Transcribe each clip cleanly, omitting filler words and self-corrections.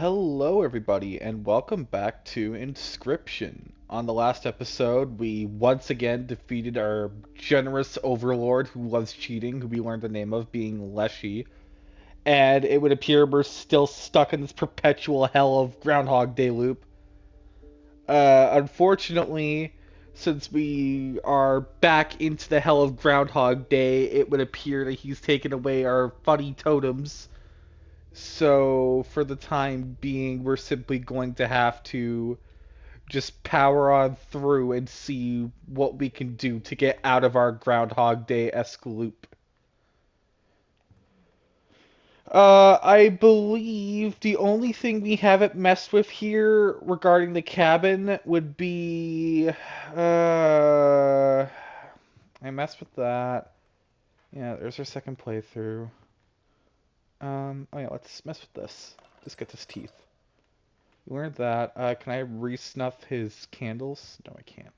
Hello, everybody, and welcome back to Inscryption. On the last episode, we once again defeated our generous overlord who was cheating, who we learned the name of being Leshy, and it would appear we're still stuck in this perpetual hell of Groundhog Day loop. Unfortunately, since we are back into the hell of Groundhog Day, it would appear that he's taken away our funny totems. So, for the time being, we're simply going to have to just power on through and see what we can do to get out of our Groundhog Day-esque loop. I believe the only thing we haven't messed with here regarding the cabin would be, I messed with that. Yeah, there's our second playthrough. Oh yeah, let's mess with this. Just get his teeth. We learned that. Can I re-snuff his candles? No, I can't.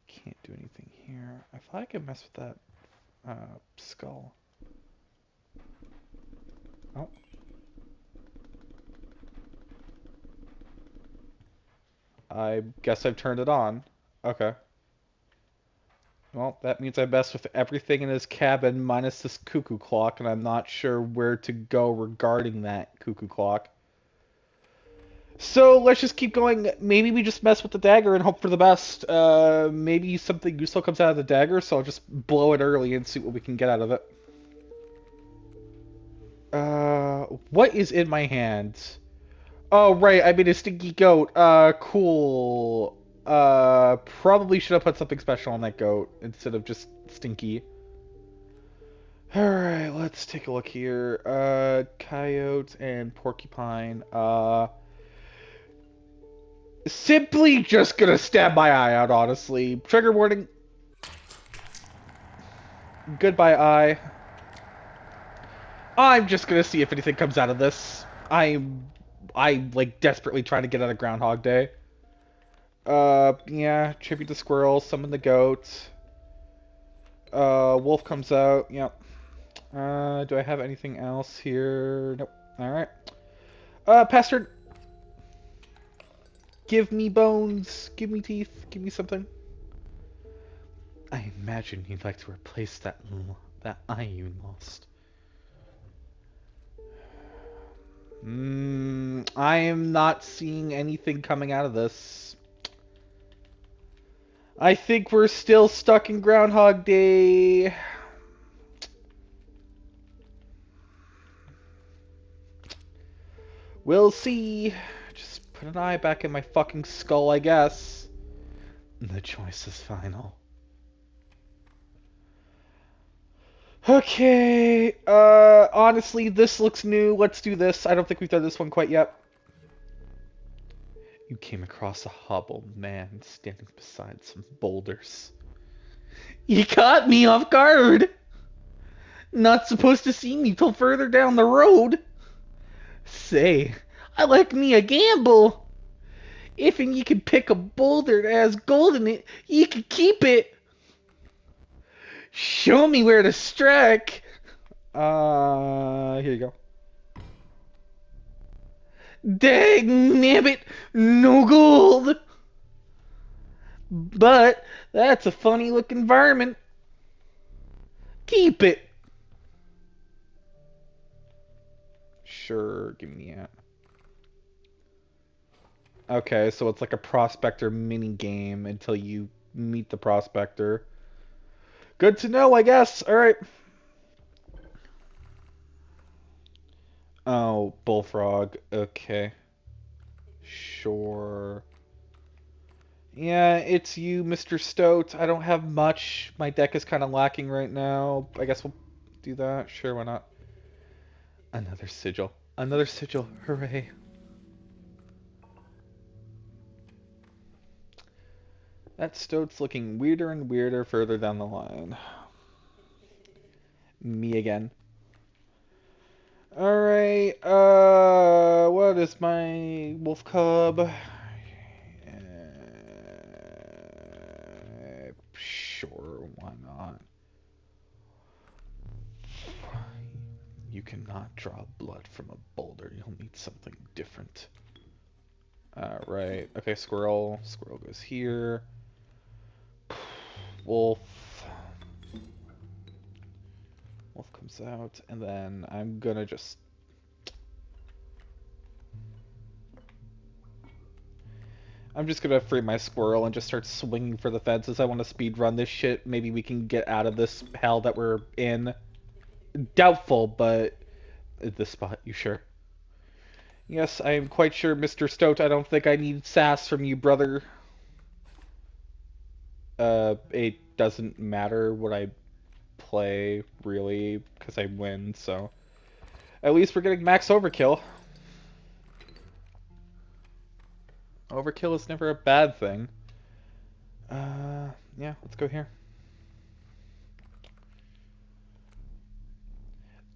Can't do anything here. I thought I could mess with that skull. Oh. I guess I've turned it on. Okay. Well, that means I messed with everything in his cabin minus this cuckoo clock, and I'm not sure where to go regarding that cuckoo clock. So let's just keep going. Maybe we just mess with the dagger and hope for the best. Maybe something useful comes out of the dagger, so I'll just blow it early and see what we can get out of it. What is in my hands? Oh, right, I made a stinky goat. Cool. Probably should have put something special on that goat instead of just stinky. Alright, let's take a look here. Coyote and porcupine. Simply just gonna stab my eye out, honestly. Trigger warning. Goodbye, eye. I'm just gonna see if anything comes out of this. I'm like desperately trying to get out of Groundhog Day. Yeah, tribute the squirrel, summon the goat. Wolf comes out. Yep. Do I have anything else here? Nope. All right. Pastor, give me bones, give me teeth, give me something. I imagine you'd like to replace that eye you lost. I am not seeing anything coming out of this. I think we're still stuck in Groundhog Day. We'll see. Just put an eye back in my fucking skull, I guess. The choice is final. Okay, honestly, this looks new. Let's do this. I don't think we've done this one quite yet. You came across a hobbled man standing beside some boulders. You caught me off guard! Not supposed to see me till further down the road. Say, I like me a gamble. If and you can pick a boulder that has gold in it, you can keep it. Show me where to strike. Here you go. Dang nabbit, no gold. But that's a funny looking environment. Keep it. Sure, give me that. Okay, so it's like a prospector mini game until you meet the prospector. Good to know, I guess. All right. Oh, bullfrog. Okay. Sure. Yeah, it's you, Mr. Stoat. I don't have much. My deck is kind of lacking right now. I guess we'll do that. Sure, why not? Another sigil. Another sigil. Hooray. That Stoat's looking weirder and weirder further down the line. Me again. Alright, what is my wolf cub? Sure, why not? You cannot draw blood from a boulder. You'll need something different. Right. Okay, squirrel. Squirrel goes here. Wolf. Wolf comes out, and then I'm gonna just... I'm just gonna free my squirrel and just start swinging for the fences. I want to speed run this shit. Maybe we can get out of this hell that we're in. Doubtful, but... This spot, you sure? Yes, I am quite sure, Mr. Stoat. I don't think I need sass from you, brother. It doesn't matter what I play, really, because I win, so... At least we're getting max overkill. Overkill is never a bad thing. Yeah, let's go here.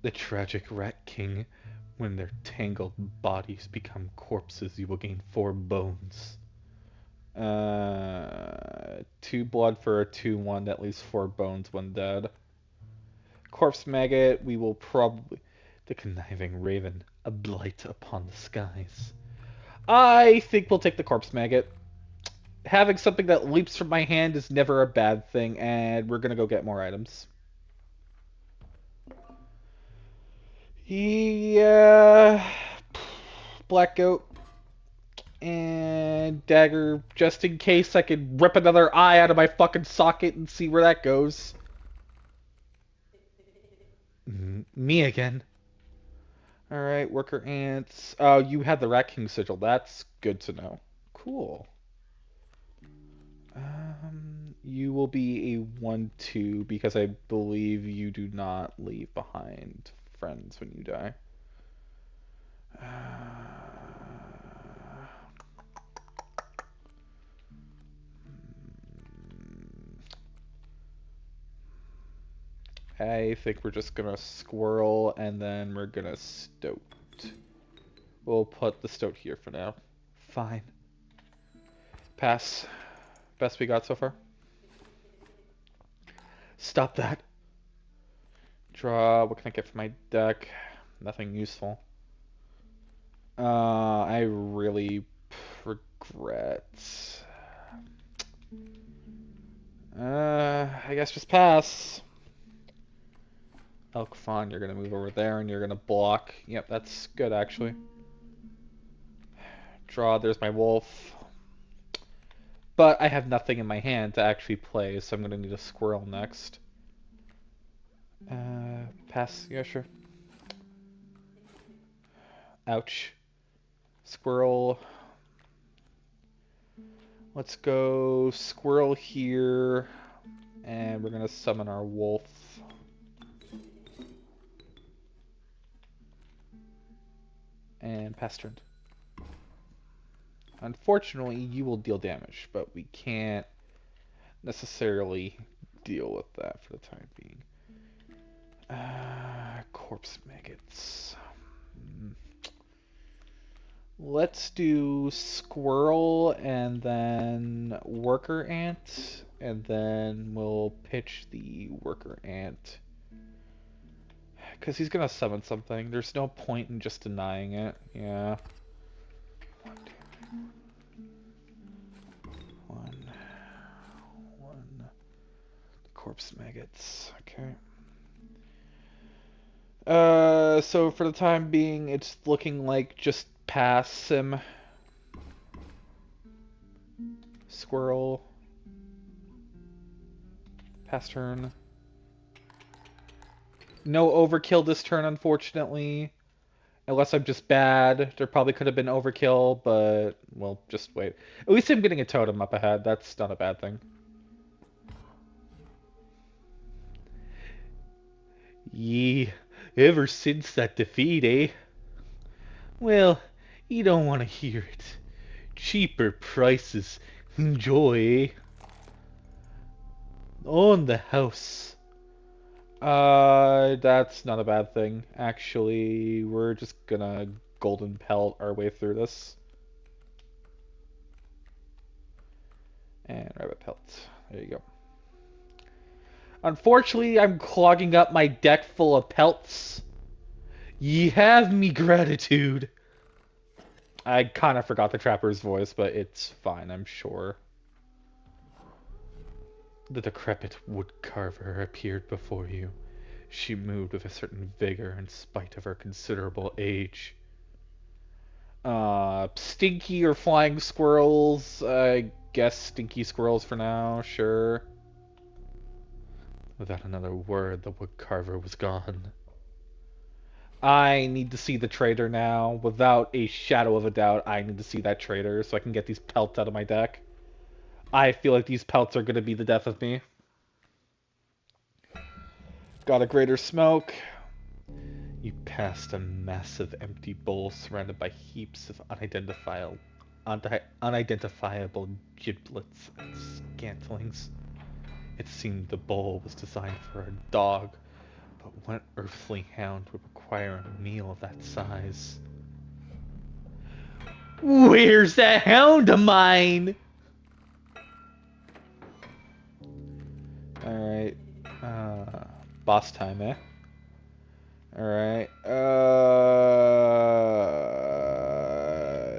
The tragic Rat King. When their tangled bodies become corpses, you will gain 4 bones. 2 blood for a 2-1, that leaves 4 bones when dead. Corpse maggot, we will probably... The conniving raven, a blight upon the skies. I think we'll take the corpse maggot. Having something that leaps from my hand is never a bad thing, and we're gonna go get more items. Yeah... Black goat. And dagger, just in case I could rip another eye out of my fucking socket and see where that goes. Me again. Alright, worker ants. Oh, you had the Rat King sigil. That's good to know. Cool. You will be a 1-2 because I believe you do not leave behind friends when you die. I think we're just gonna squirrel and then we're gonna stoat. We'll put the stoat here for now. Fine. Pass. Best we got so far. Stop that. Draw. What can I get from my deck? Nothing useful. I really regret. I guess just pass. Elk Fawn, you're gonna move over there and you're gonna block. Yep, that's good actually. Draw, there's my wolf. But I have nothing in my hand to actually play, so I'm gonna need a squirrel next. Pass, yeah, sure. Ouch. Squirrel. Let's go squirrel here, and we're gonna summon our wolf. And pass turn. Unfortunately, you will deal damage, but we can't necessarily deal with that for the time being. Corpse maggots. Let's do squirrel and then worker ant, and then we'll pitch the worker ant. Because he's going to summon something. There's no point in just denying it. Yeah. One. Corpse maggots. Okay. So for the time being, it's looking like just pass him. Squirrel. Pass turn. No overkill this turn, unfortunately. Unless I'm just bad. There probably could have been overkill, but we'll just wait. At least I'm getting a totem up ahead. That's not a bad thing. Yee, ever since that defeat, eh? Well, you don't want to hear it. Cheaper prices. Enjoy, eh? On the house. That's not a bad thing. Actually, we're just gonna golden pelt our way through this. And rabbit pelt. There you go. Unfortunately, I'm clogging up my deck full of pelts. Ye have me gratitude. I kind of forgot the trapper's voice, but it's fine, I'm sure. The decrepit woodcarver appeared before you. She moved with a certain vigor in spite of her considerable age. Stinky or flying squirrels? I guess stinky squirrels for now, sure. Without another word, the woodcarver was gone. I need to see the trader now. Without a shadow of a doubt, I need to see that trader so I can get these pelts out of my deck. I feel like these pelts are going to be the death of me. Got a greater smoke. You passed a massive empty bowl surrounded by heaps of unidentifiable giblets and scantlings. It seemed the bowl was designed for a dog, but what earthly hound would require a meal of that size? Where's that hound of mine? Alright. Boss time, eh? Alright.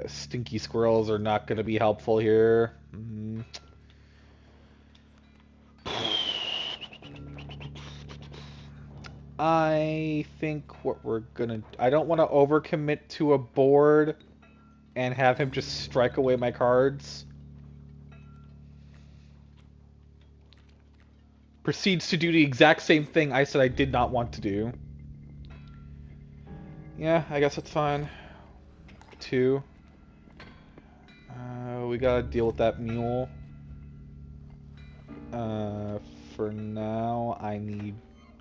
Stinky squirrels are not gonna be helpful here. I think what we're gonna... I don't want to overcommit to a board and have him just strike away my cards. Proceeds to do the exact same thing I said I did not want to do. Yeah, I guess that's fine. 2. We gotta deal with that mule. For now, I need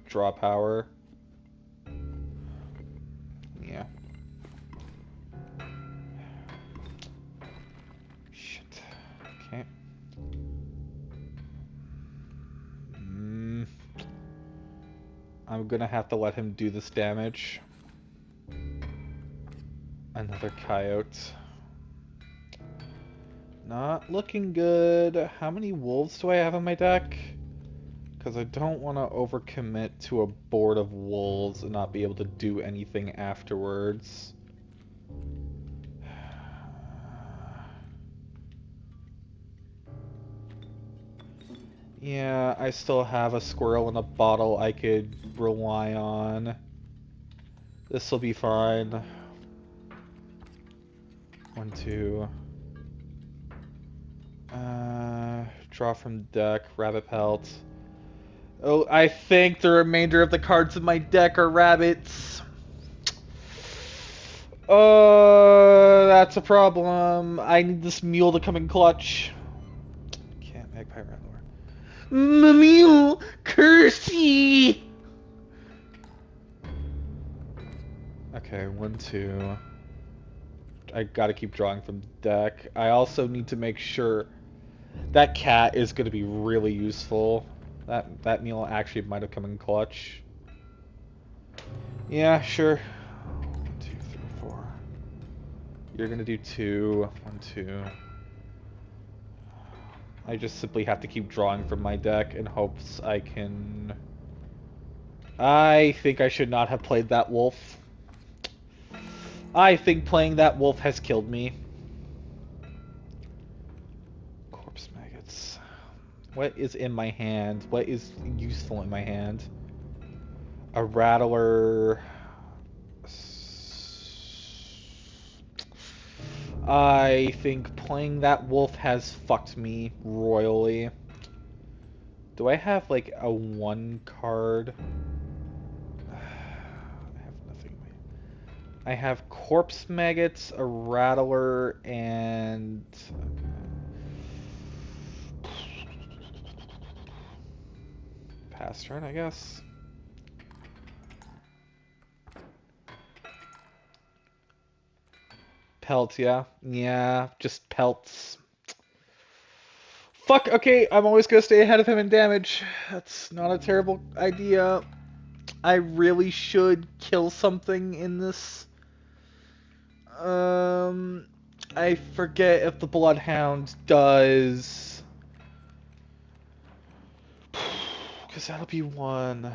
draw power. Yeah. Shit. Okay. I'm gonna have to let him do this damage. Another coyote. Not looking good. How many wolves do I have in my deck? Because I don't want to overcommit to a board of wolves and not be able to do anything afterwards. Yeah, I still have a squirrel in a bottle I could rely on. This'll be fine. 1, 2. Draw from deck, rabbit pelt. Oh, I think the remainder of the cards in my deck are rabbits. That's a problem. I need this mule to come in clutch. Can't magpie rattler. Mule, cursey. Okay, 1, 2. I gotta keep drawing from deck. I also need to make sure that cat is gonna be really useful. That mule actually might have come in clutch. Yeah, sure. 1, 2, 3, 4. You're gonna do 2. 1, 2. I just simply have to keep drawing from my deck in hopes I can... I think I should not have played that wolf. I think playing that wolf has killed me. Corpse maggots. What is in my hand? What is useful in my hand? A rattler. I think playing that wolf has fucked me royally. Do I have like a 1 card? I have nothing. I have corpse maggots, a rattler, and pass turn, I guess. Pelts, yeah. Yeah, just pelts. Fuck, okay, I'm always gonna stay ahead of him in damage. That's not a terrible idea. I really should kill something in this. I forget if the Bloodhound does... Because that'll be 1.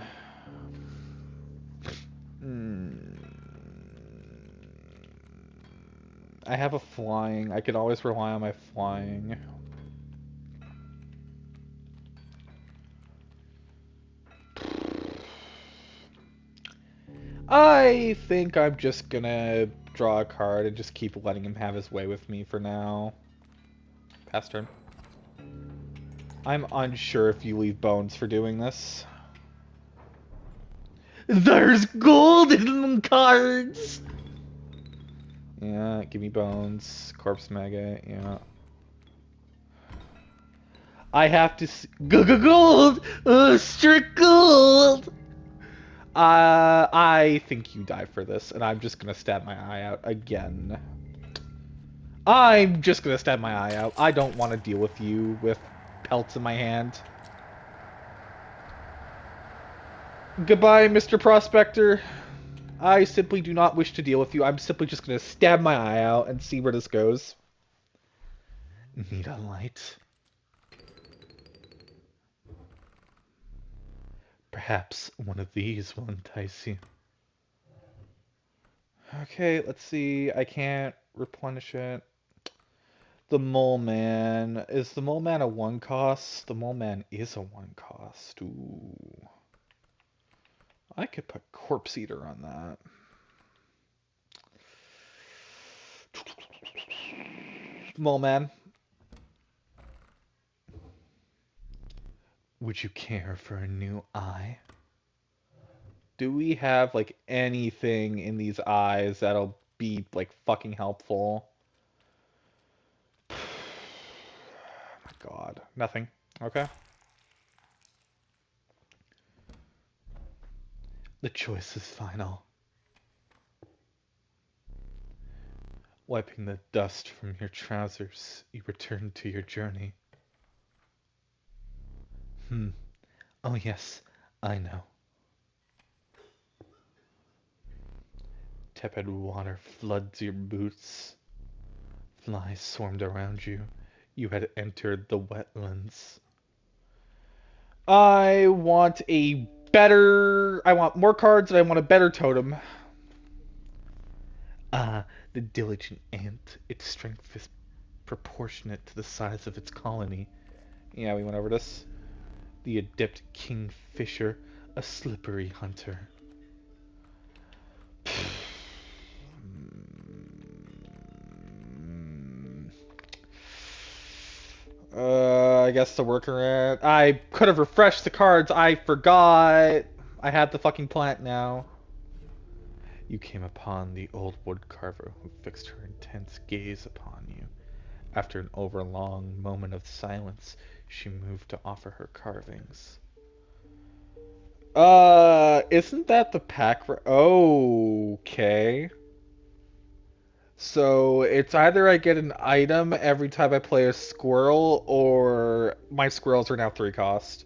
I have a flying. I can always rely on my flying. I think I'm just gonna draw a card and just keep letting him have his way with me for now. Pass turn. I'm unsure if you leave bones for doing this. There's gold in them cards! Yeah, give me bones. Corpse maggot, yeah. I have to gold! Strict gold! I think you die for this, and I'm just gonna stab my eye out again. I'm just gonna stab my eye out. I don't want to deal with you with pelts in my hand. Goodbye, Mr. Prospector. I simply do not wish to deal with you. I'm simply just gonna stab my eye out and see where this goes. Need a light? Perhaps one of these will entice you. Okay, let's see. I can't replenish it. The Mole Man. Is the Mole Man a 1 cost? The Mole Man is a 1 cost. Ooh. I could put Corpse Eater on that. Mole Man. Would you care for a new eye? Do we have, like, anything in these eyes that'll be, like, fucking helpful? Oh my god. Nothing. Okay. The choice is final. Wiping the dust from your trousers, you return to your journey. Oh yes, I know. Tepid water floods your boots. Flies swarmed around you. You had entered the wetlands. I want more cards and I want a better totem. The diligent ant. Its strength is proportionate to the size of its colony. Yeah, we went over this. The adept kingfisher. A slippery hunter. I guess the workaround. I could have refreshed the cards. I forgot. I had the fucking plant now. You came upon the old woodcarver who fixed her intense gaze upon you. After an overlong moment of silence, she moved to offer her carvings. Isn't that the pack? Okay. So it's either I get an item every time I play a squirrel, or my squirrels are now 3 cost.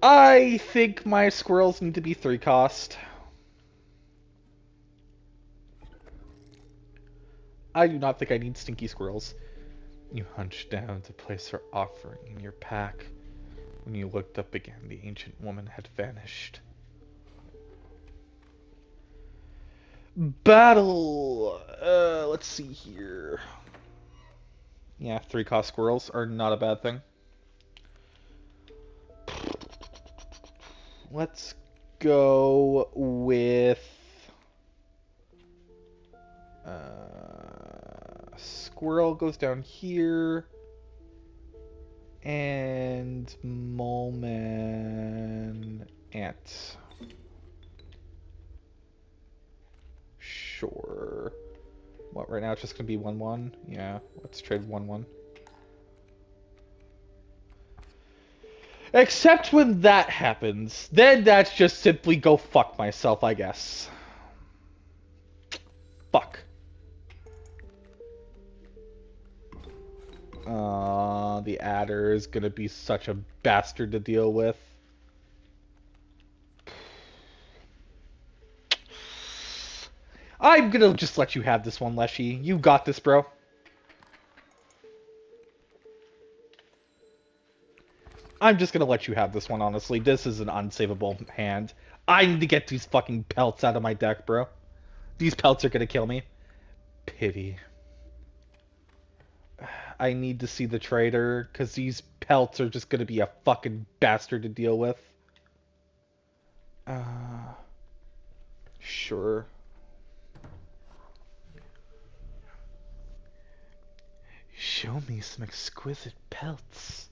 I think my squirrels need to be 3 cost. I do not think I need stinky squirrels. You hunched down to place her offering in your pack. When you looked up again, the ancient woman had vanished. Battle! Let's see here. Yeah, 3 cost squirrels are not a bad thing. Let's go with squirrel goes down here, and Moleman ant. Sure. What, right now it's just gonna be 1-1? Yeah, let's trade 1-1. Except when that happens, then that's just simply go fuck myself, I guess. Fuck. The adder is gonna be such a bastard to deal with. I'm gonna just let you have this one, Leshy. You got this, bro. I'm just gonna let you have this one, honestly. This is an unsavable hand. I need to get these fucking pelts out of my deck, bro. These pelts are gonna kill me. Pity. I need to see the trader, because these pelts are just gonna be a fucking bastard to deal with. Sure. Show me some exquisite pelts.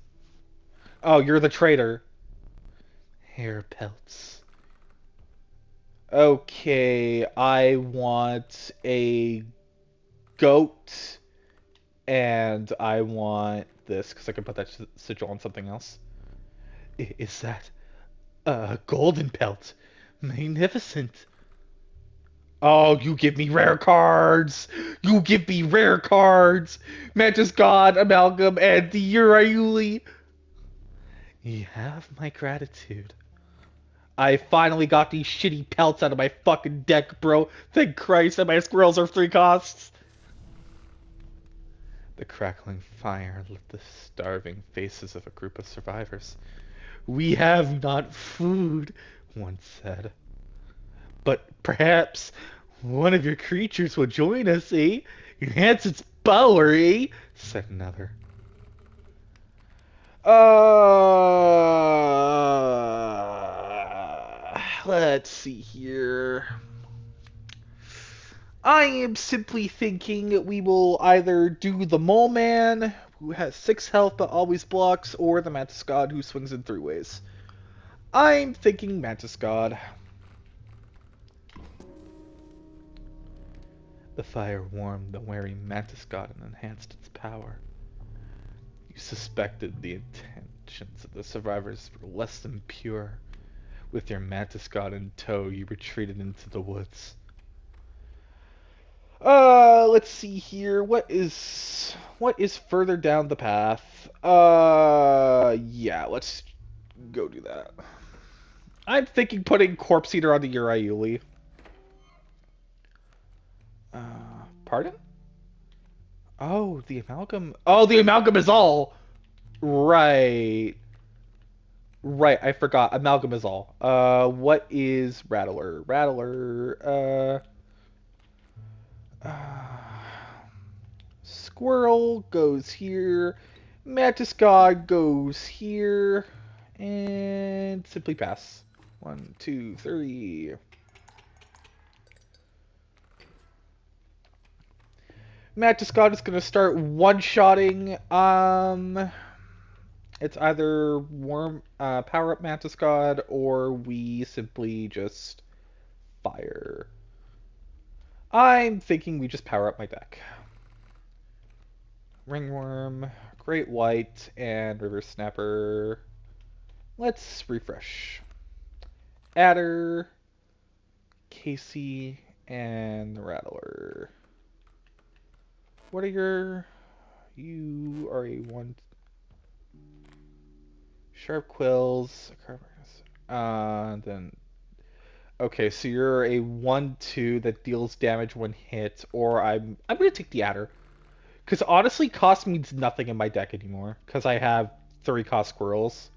Oh, you're the trader. Hair pelts. Okay, I want a goat, and I want this, because I can put that sigil on something else. Is that a golden pelt? Magnificent. Oh, you give me rare cards! You give me rare cards! Mantis God, Amalgam, and the Uriuli! You have my gratitude. I finally got these shitty pelts out of my fucking deck, bro. Thank Christ that my squirrels are 3 costs. The crackling fire lit the starving faces of a group of survivors. We have not food, one said. But perhaps one of your creatures will join us, eh? Enhance its power, eh? Said another. Let's see here. I am simply thinking we will either do the Mole Man, who has 6 health but always blocks, or the Mantis God, who swings in 3 ways. I'm thinking Mantis God. The fire warmed the wary Mantis God and enhanced its power. You suspected the intentions of the survivors were less than pure. With your Mantis God in tow, you retreated into the woods. Let's see here. What is further down the path? Yeah, let's go do that. I'm thinking putting Corpse Eater on the Uriuli. Pardon? Oh, the amalgam. Oh, the amalgam is all. Right. Right, I forgot. Amalgam is all. What is Rattler? Rattler, Squirrel goes here. Mantis God goes here. And simply pass. 1, 2, 3. Mantis God is going to start one-shotting. It's either power up Mantis God, or we simply just fire. I'm thinking we just power up my deck. Ringworm, Great White, and River Snapper. Let's refresh. Adder, Casey, and Rattler. What are your... You are a 1... Sharp Quills. Then... Okay, so you're a 1/2 that deals damage when hit, or I'm gonna take the Adder. Because honestly, cost means nothing in my deck anymore, because I have 3 cost squirrels.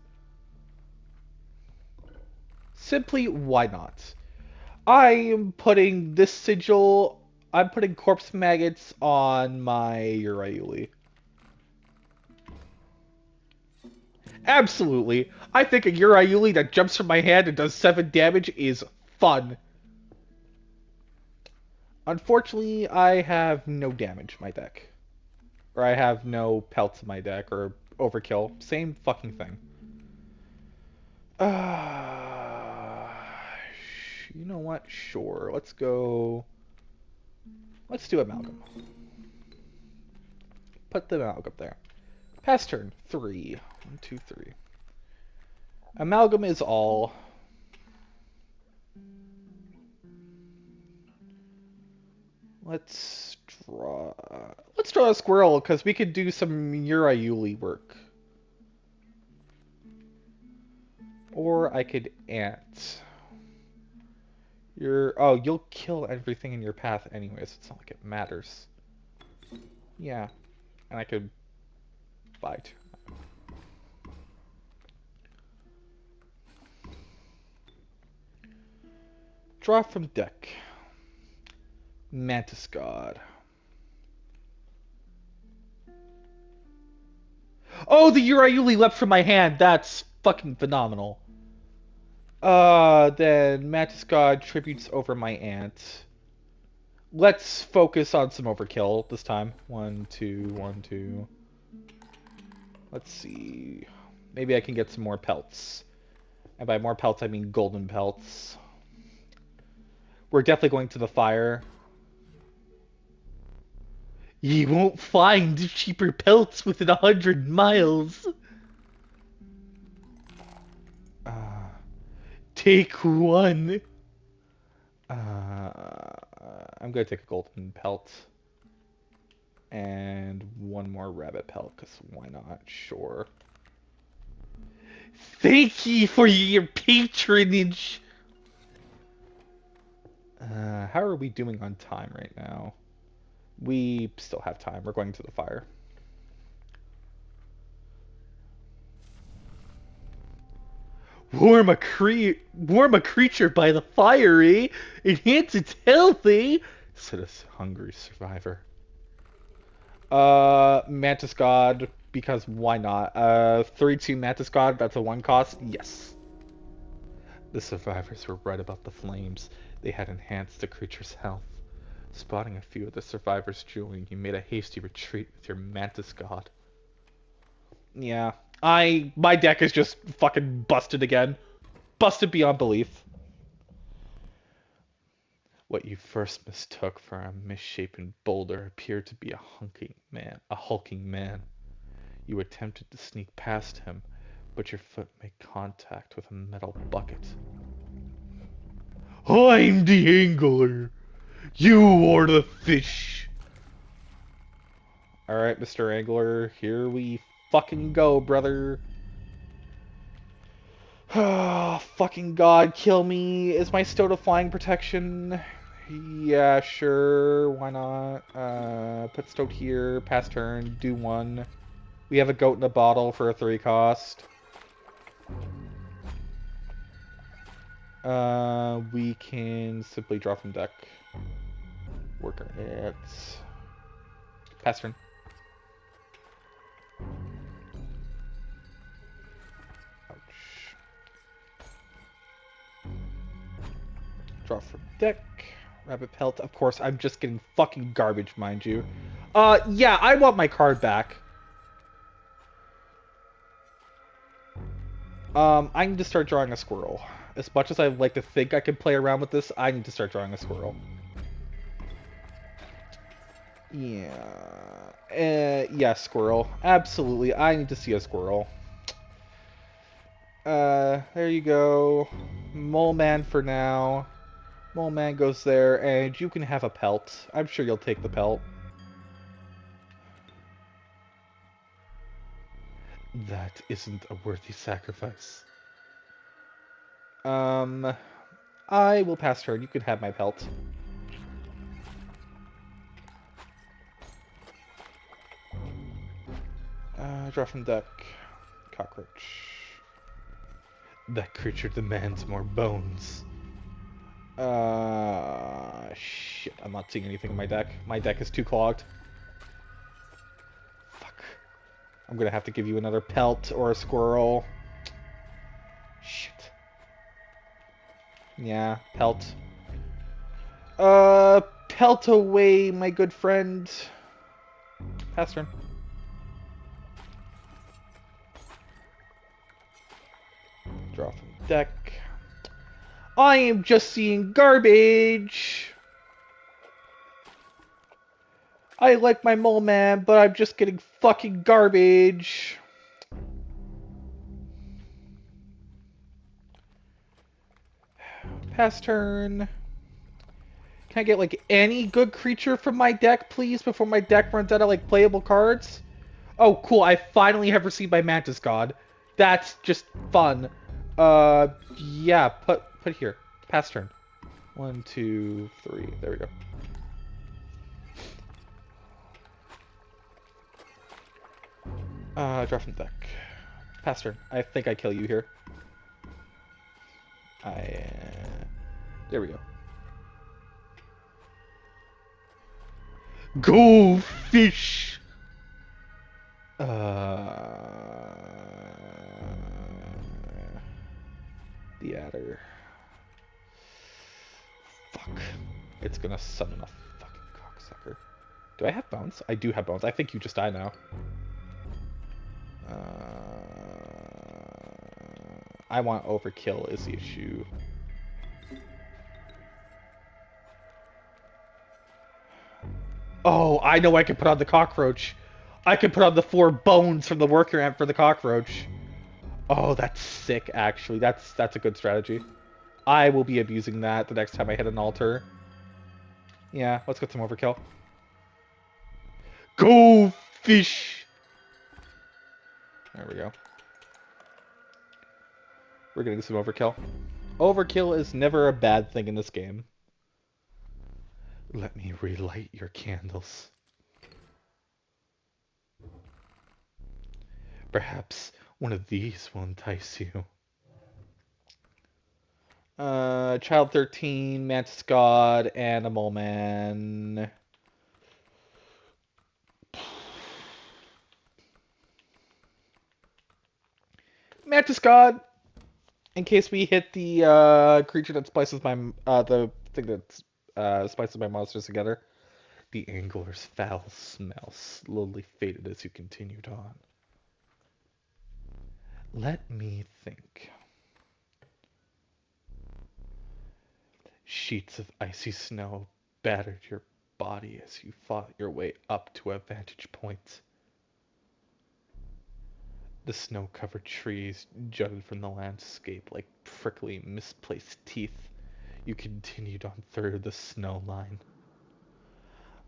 Simply, why not? I am putting this sigil... I'm putting Corpse Maggots on my Uriuli. Absolutely. I think a Uriuli that jumps from my hand and does 7 damage is fun. Unfortunately, I have no damage in my deck. Or I have no pelts in my deck, or overkill. Same fucking thing. You know what? Sure. Let's go... Let's do Amalgam. Put the Amalgam there. Pass turn. 3. 1, 2, 3. Amalgam is all. Let's draw a squirrel, because we could do some Uriuli work. Or I could ant. You'll kill everything in your path anyways. It's not like it matters. Yeah. And I could fight. Draw from deck. Mantis God. Oh, the Uriuli leapt from my hand. That's fucking phenomenal. Then Mantis God tributes over my aunt. Let's focus on some overkill this time. 1, 2, 1, 2. Let's see. Maybe I can get some more pelts. And by more pelts, I mean golden pelts. We're definitely going to the fire. You won't find cheaper pelts within 100 miles. Take one. I'm gonna take a golden pelt. And one more rabbit pelt, because why not? Sure. Thank you for your patronage. How are we doing on time right now? We still have time. We're going to the fire. Warm a creature by the fire, eh? Enhance its health, eh? Said a hungry survivor. Mantis God, because why not? 3-2 Mantis God, that's a 1 cost? Yes. The survivors were right about the flames. They had enhanced the creature's health. Spotting a few of the survivors drooling, you made a hasty retreat with your Mantis God. Yeah. My deck is just fucking busted again. Busted beyond belief. What you first mistook for a misshapen boulder appeared to be a hulking man. You attempted to sneak past him, but your foot made contact with a metal bucket. I'm the angler. You are the fish. Alright, Mr. Angler, here we fucking go, brother. Fucking God, kill me. Is my Stoda flying protection? Yeah, sure. Why not? Put Stoat here. Pass turn. Do 1. We have a goat in a bottle for a 3 cost. We can simply draw from deck. Work on it. Pass turn. Ouch. Draw from deck. Rabbit pelt. Of course, I'm just getting fucking garbage, mind you. Yeah, I want my card back. I need to start drawing a squirrel. As much as I like to think I can play around with this, I need to start drawing a squirrel. Yeah. Yeah, squirrel. Absolutely. I need to see a squirrel. There you go. Mole man for now. Mole man goes there, and you can have a pelt. I'm sure you'll take the pelt. That isn't a worthy sacrifice. I will pass turn. You can have my pelt. Draw from deck. Cockroach. That creature demands more bones. Shit. I'm not seeing anything in my deck. My deck is too clogged. Fuck. I'm gonna have to give you another pelt or a squirrel. Shit. Yeah, pelt. Pelt away, my good friend. Pass turn. Draw from deck. I am just seeing garbage. I like my mole man, but I'm just getting fucking garbage. Pass turn. Can I get like any good creature from my deck, please, before my deck runs out of like playable cards? Oh, cool. I finally have received my Mantis God. That's just fun. Yeah, put here. Pass turn. 1, 2, 3. There we go. Draw from deck. Pass turn. I think I kill you here. There we go. Go fish! Uh, the adder. Fuck. It's gonna summon a fucking cocksucker. Do I have bones? I do have bones. I think you just died now. I want overkill is the issue. Oh, I know I can put on the cockroach. I can put on the 4 bones from the worker ant for the cockroach. Oh, that's sick, actually. That's a good strategy. I will be abusing that the next time I hit an altar. Yeah, let's get some overkill. Go fish! There we go. We're getting some overkill. Overkill is never a bad thing in this game. Let me relight your candles. Perhaps one of these will entice you. Child 13, Mantis God, Animal Man. Mantis God! In case we hit the creature that splices my the thing that splices my monsters together. The angler's foul smell slowly faded as you continued on. Let me think. Sheets of icy snow battered your body as you fought your way up to a vantage point. The snow-covered trees jutted from the landscape like prickly, misplaced teeth. You continued on through the snow line.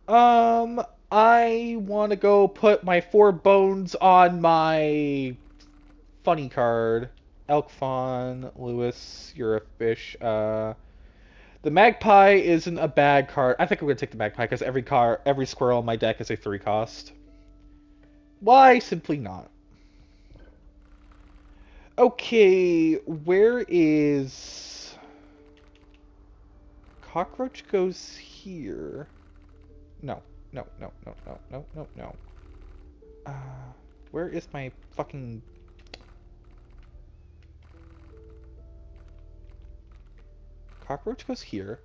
I want to go put my 4 bones on my funny card. Elk Fawn, Lewis, you're a fish. The Magpie isn't a bad card. I think I'm gonna take the Magpie because every squirrel in my deck is a 3 cost. Why simply not? Okay, where is... Cockroach goes here. No, no, no, no, no, no, no, no. Where is my fucking... Cockroach goes here.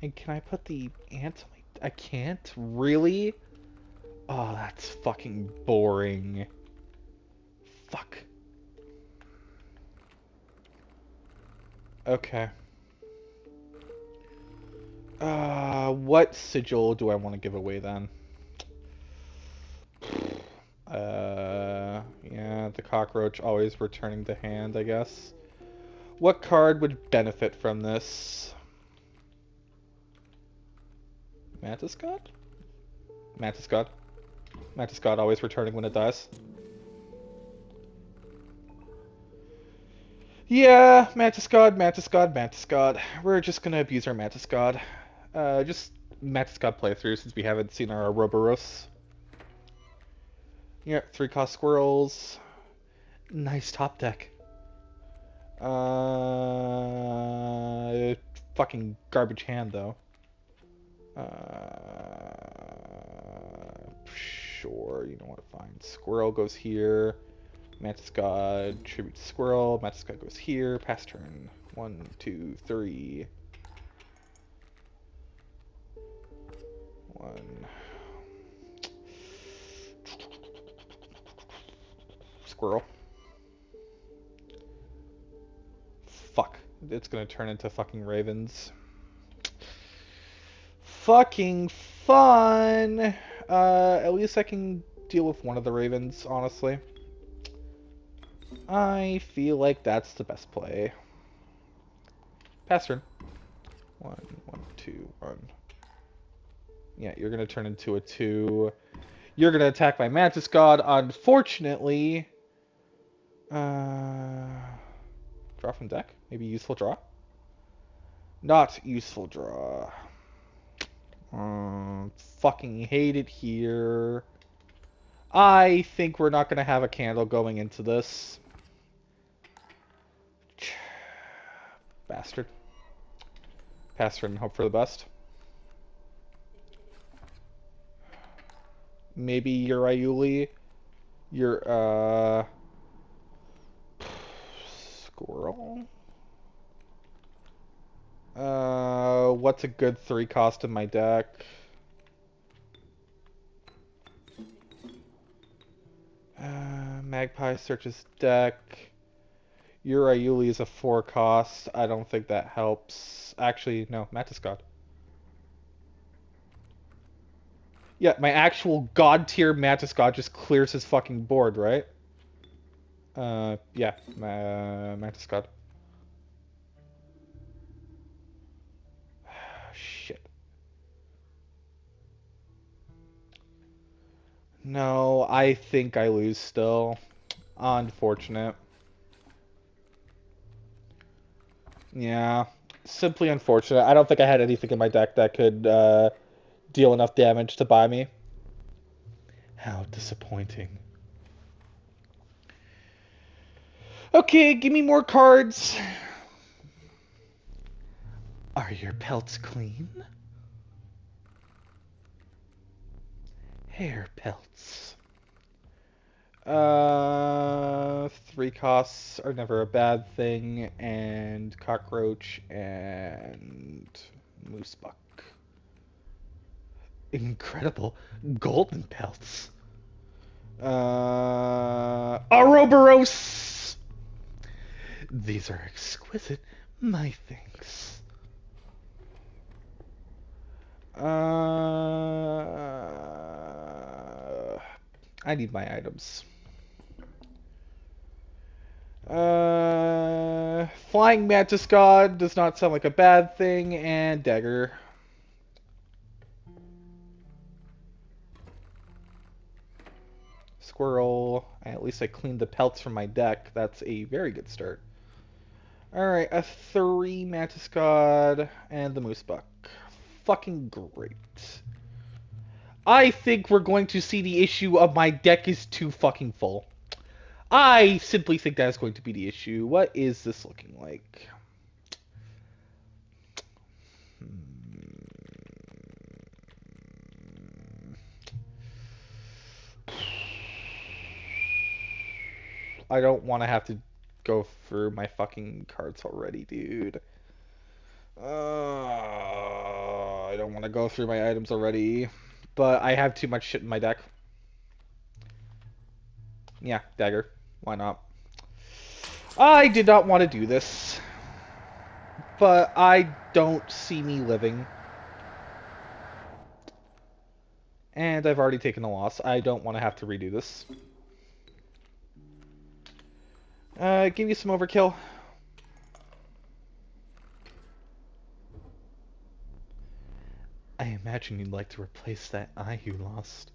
And can I put the ant on my... I can't? Really? Oh, that's fucking boring. Fuck. Okay. What sigil do I want to give away then? Yeah, the cockroach always returning to hand, I guess. What card would benefit from this? Mantis God? Mantis God. Mantis God always returning when it dies. Yeah, Mantis God, Mantis God, Mantis God. We're just gonna abuse our Mantis God. Just Mantis God playthrough since we haven't seen our Ouroboros. Yeah, 3 cost squirrels. Nice top deck. Fucking garbage hand though. Sure, you know what, fine. Squirrel goes here. Mantis God, tribute to Squirrel. Mantis God goes here. Pass turn. 1, 2, 3. 1. Squirrel. Fuck. It's gonna turn into fucking ravens. Fucking fun! At least I can deal with one of the ravens, honestly. I feel like that's the best play. Pass turn. 1, 1, 2, 1. Yeah, you're gonna turn into a 2. You're gonna attack my Mantis God. Unfortunately, draw from deck. Maybe useful draw. Not useful draw. Fucking hate it here. I think we're not gonna have a candle going into this. Bastard. Pass turn and hope for the best. Maybe Uriuli. Your squirrel. What's a good 3 cost in my deck? Magpie searches deck. Uriuli is a 4 cost. I don't think that helps. Actually, no, Mantis God. Yeah, my actual god tier Mantis God just clears his fucking board, right? Yeah, Mantis God. Shit. No, I think I lose still. Unfortunate. Yeah, simply unfortunate. I don't think I had anything in my deck that could deal enough damage to buy me. How disappointing. Okay, give me more cards. Are your pelts clean? Hair pelts. 3 costs are never a bad thing, and cockroach and moosebuck. Incredible golden pelts. Ouroboros! These are exquisite, my thanks. I need my items. Flying Mantis God does not sound like a bad thing, and Dagger. Squirrel. At least I cleaned the pelts from my deck. That's a very good start. Alright, a 3 Mantis God and the Moosebuck. Fucking great. I think we're going to see the issue of my deck is too fucking full. I simply think that is going to be the issue. What is this looking like? I don't want to have to go through my fucking cards already, dude. I don't want to go through my items already, but I have too much shit in my deck. Yeah, Dagger. Why not? I did not want to do this, but I don't see me living. And I've already taken a loss. I don't want to have to redo this. Give me some overkill. I imagine you'd like to replace that eye you lost.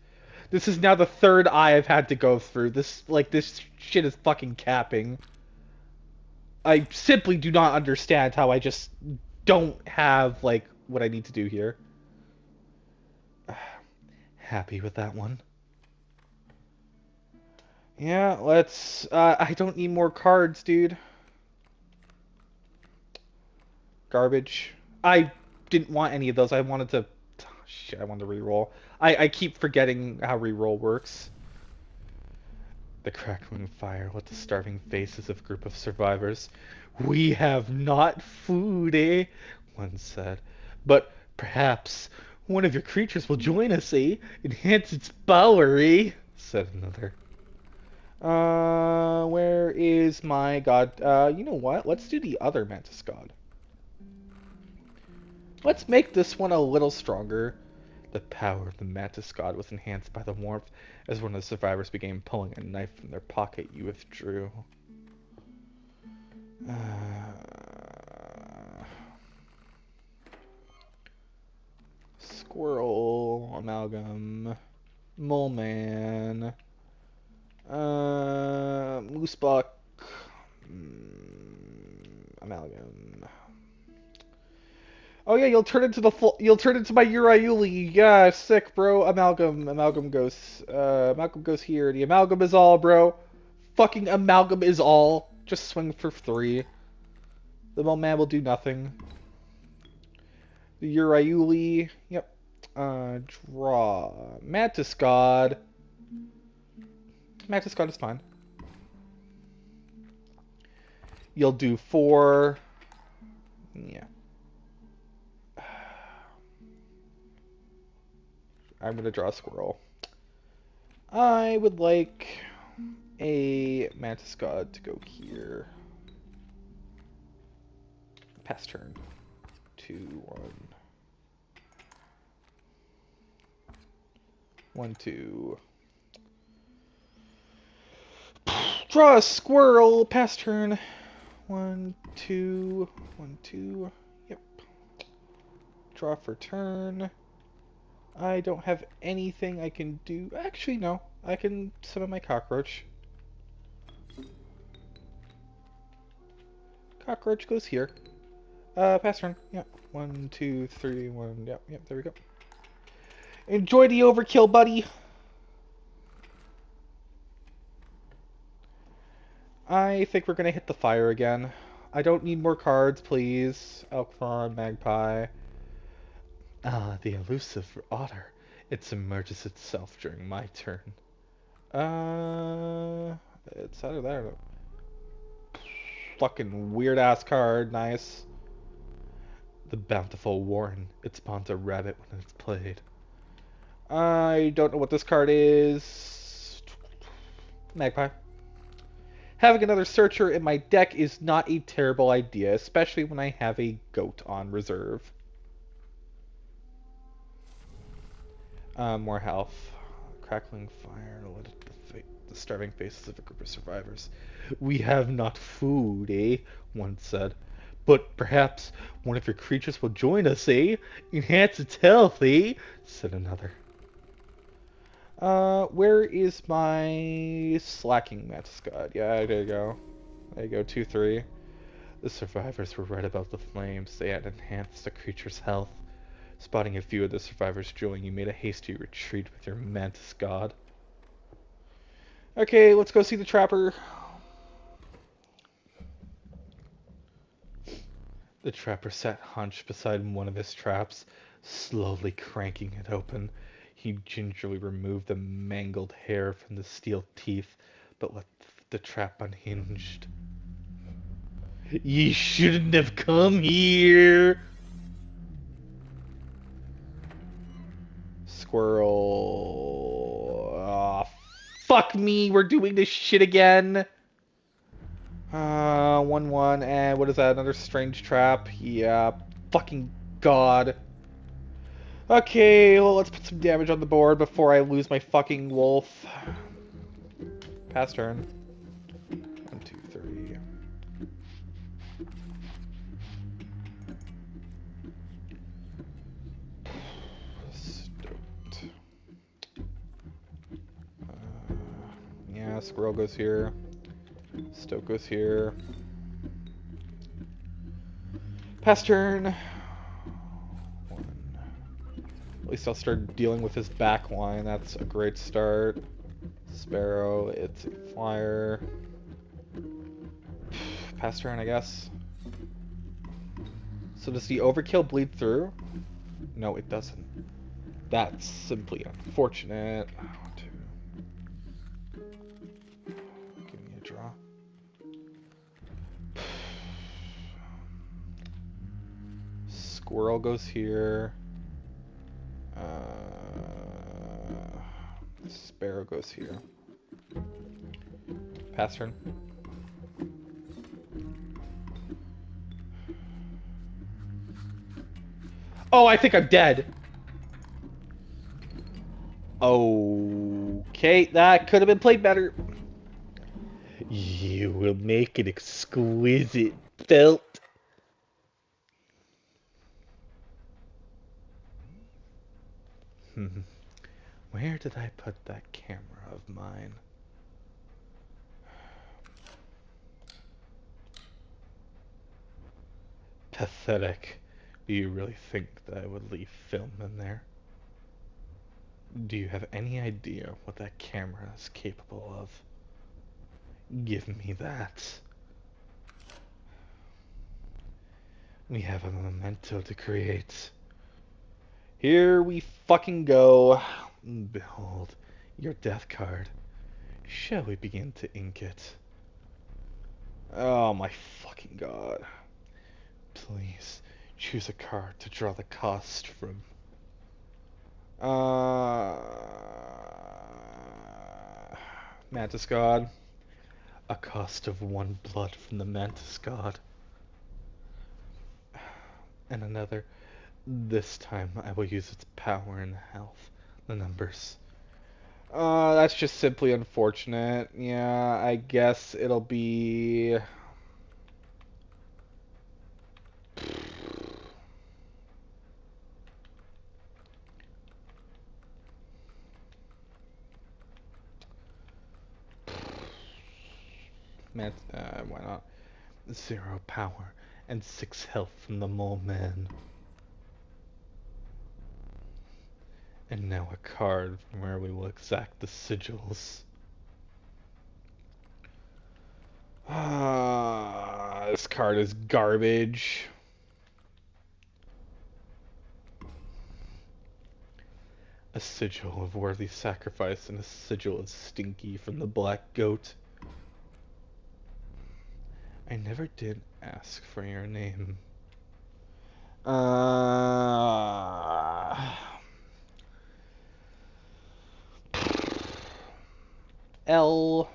This is now the 3rd eye I've had to go through. This shit is fucking capping. I simply do not understand how I just don't have, like, what I need to do here. Happy with that one. Yeah, let's... I don't need more cards, dude. Garbage. I didn't want any of those. I wanted to... Oh, shit, I wanted to reroll. I keep forgetting how reroll works. The crackling fire with the starving faces of a group of survivors. We have not food, eh? One said. But perhaps one of your creatures will join us, eh? Enhance its power, eh? Said another. Where is my god? You know what? Let's do the other Mantis God. Let's make this one a little stronger. The power of the Mantis God was enhanced by the warmth. As one of the survivors began pulling a knife from their pocket, you withdrew. Squirrel, Amalgam, Mole Man, Moosebuck, Amalgam. Oh yeah, you'll turn into my Uriuli. Yeah, sick, bro. Amalgam goes here. The Amalgam is all, bro. Fucking Amalgam is all. Just swing for 3. The Mole Man will do nothing. The Uriuli, yep. Draw. Mantis God. Mantis God is fine. You'll do 4. Yeah. I'm going to draw a squirrel. I would like a Mantis God to go here. Pass turn. 2, 1. 1, 2. Draw a squirrel. Pass turn. 1, 2. 1, 2. Yep. Draw for turn. I don't have anything I can do. Actually, no. I can summon my cockroach. Cockroach goes here. Pass turn. Yep. 1, 2, 3, 1. Yep, yep, there we go. Enjoy the overkill, buddy. I think we're gonna hit the fire again. I don't need more cards, please. Elkthron, Magpie. Ah, the elusive otter. It submerges itself during my turn. It's either that or fucking weird ass card. Nice. The bountiful Warren. It spawns a rabbit when it's played. I don't know what this card is. Magpie. Having another searcher in my deck is not a terrible idea, especially when I have a goat on reserve. More health. Crackling fire to lit the starving faces of a group of survivors. We have not food, eh? One said. But perhaps one of your creatures will join us, eh? Enhance its health, eh? Said another. Where is my slacking Mantis God? Yeah, there you go. There you go, 2, 3. The survivors were right about the flames. They had enhanced the creature's health. Spotting a few of the survivors join, you made a hasty retreat with your Mantis God. Okay, let's go see the trapper. The trapper sat hunched beside one of his traps, slowly cranking it open. He gingerly removed the mangled hair from the steel teeth, but left the trap unhinged. Ye shouldn't have come here! Squirrel. Oh, fuck me, we're doing this shit again! 1, 1, and what is that, another strange trap? Yeah, fucking god. Okay, well, let's put some damage on the board before I lose my fucking wolf. Pass turn. 1, 2, 3. Stoked. Yeah, squirrel goes here. Stoke goes here. Pass turn. 1. At least I'll start dealing with his back line. That's a great start. Sparrow, it's a flyer. Pass turn, I guess. So does the overkill bleed through? No, it doesn't. That's simply unfortunate. 1, 2. Give me a draw. Squirrel goes here. Sparrow goes here. Pass turn. Oh, I think I'm dead. Okay, that could have been played better. You will make an exquisite felt. Where did I put that camera of mine? Pathetic. Do you really think that I would leave film in there? Do you have any idea what that camera is capable of? Give me that. We have a memento to create. Here we fucking go. Behold, your death card. Shall we begin to ink it? Oh my fucking god. Please, choose a card to draw the cost from. Mantis God. A cost of 1 blood from the Mantis God. And another. This time I will use its power and health. The numbers. That's just simply unfortunate. Yeah, I guess it'll be... why not? 0 power and 6 health from the Mole Man. And now a card from where we will exact the sigils. This card is garbage. A sigil of worthy sacrifice and a sigil of Stinky from the Black Goat. I never did ask for your name. L.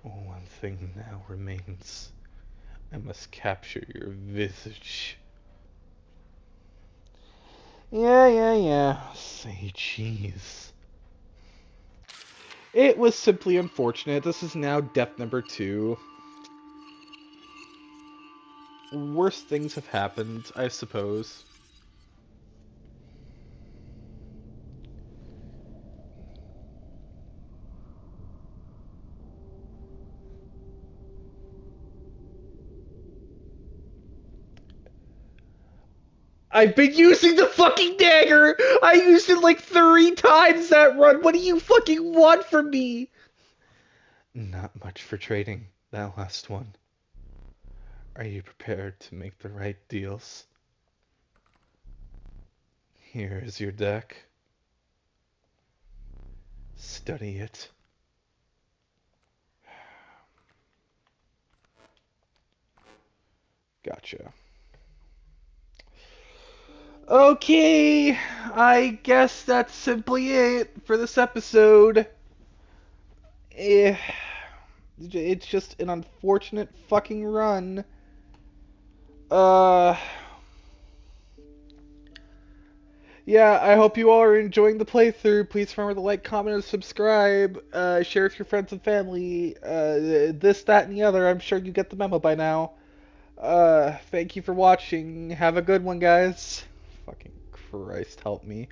One thing now remains. I must capture your visage. Yeah. Say cheese. It was simply unfortunate. This is now death number 2. Worse things have happened, I suppose. I've been using the fucking dagger! I used it like 3 times that run! What do you fucking want from me? Not much for trading, that last one. Are you prepared to make the right deals? Here is your deck. Study it. Gotcha. Okay, I guess that's simply it for this episode. It's just an unfortunate fucking run. Yeah, I hope you all are enjoying the playthrough. Please remember to like, comment, and subscribe. Share with your friends and family. This, that, and the other. I'm sure you get the memo by now. Thank you for watching. Have a good one, guys. Fucking Christ, help me.